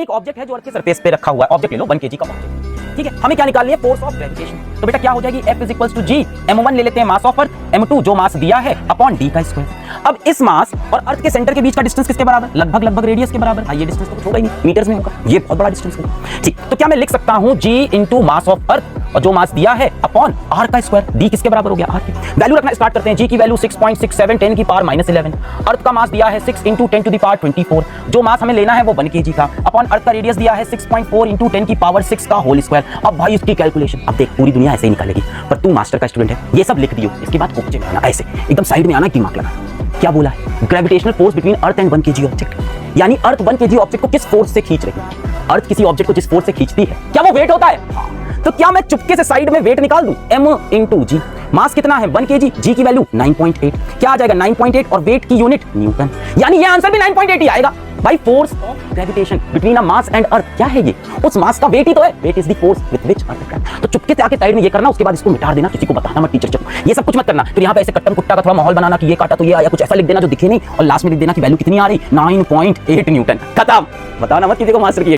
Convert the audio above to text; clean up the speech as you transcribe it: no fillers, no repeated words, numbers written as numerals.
एक ऑब्जेक्ट है जो अर्थ की सरफेस पे रखा हुआ है। ऑब्जेक्ट ले लो 1 kg का ऑब्जेक्ट, ठीक है। हमें क्या निकालनी है? Force of gravitation. तो बेटा क्या हो जाएगी? F is equals to G, m1 ले लेते हैं मास ऑफ अर्थ, m2 जो मास दिया है अपॉन d का स्क्वायर। अब इस मास और अर्थ के सेंटर के बीच का डिस्टेंस किसके बराबर? लगभग रेडियस के बराबर। ये डिस्टेंस तो कुछ होगा ही नहीं, मीटर्स में होगा, ये बहुत बड़ा डिस्टेंस होगा, ठीक। तो क्या मैं लिख सकता हूं G into mass of earth और जो मास दिया है अपॉन r का स्क्वायर। d किसके बराबर हो गया? r के। वैल्यू रखना स्टार्ट करते हैं। G की वैल्यू 6.67 10 की पावर -11, अर्थ का मास दिया है 6 इंटू 10 टू द पावर 24, जो मास हमें लेना है वो 1 kg का, अपॉन अर्थ का रेडियस दिया है 6.4 इंटू 10 की पावर 6 का होल स्क्वायर। अब भाई इसकी कैलकुलेशन अब देख, पूरी दुनिया ऐसे ही निकालेगी, पर तू मास्टर का स्टूडेंट है, ये सब लिख दियो, इसके बाद कोचे में आना, ऐसे एकदम साइड में आना, दिमाग लगा। क्या बोला है? Gravitational force between earth and 1 kg object, यानी अर्थ 1 kg ऑब्जेक्ट को किस फोर्स से खींच रही है? अर्थ किसी ऑब्जेक्ट को जिस फोर्स से खींचती है, क्या वो वेट होता है? तो क्या मैं चुपके से साइड में वेट निकाल दूं? m इंटू जी। मास कितना है? 1 kg, जी की वैल्यू 9.8, क्या आ जाएगा? 9.8, और वेट की यूनिट न्यूटन, यानी ये आंसर भी 9.8 ही आएगा भाई। Force of gravitation between a mass and earth, क्या है ये? उस मास का वेट ही तो है। Weight is the force with which earth travels. तो चुपके से आके साइड में ये करना, उसके बाद इसको मिटा देना, किसी को बताना मत, टीचर चलो ये सब कुछ मत करना। फिर यहाँ पे ऐसे कट्टम कुट्टा का थोड़ा माहौल बनाना कि ये काटा तो ये आया, कुछ ऐसा लिख देना जो दिखे नहीं, और लास्ट में लिख देना कि वैल्यू कितनी आ रही? 9.8 न्यूटन। खत्म। बताना मत किसी को मास्टर की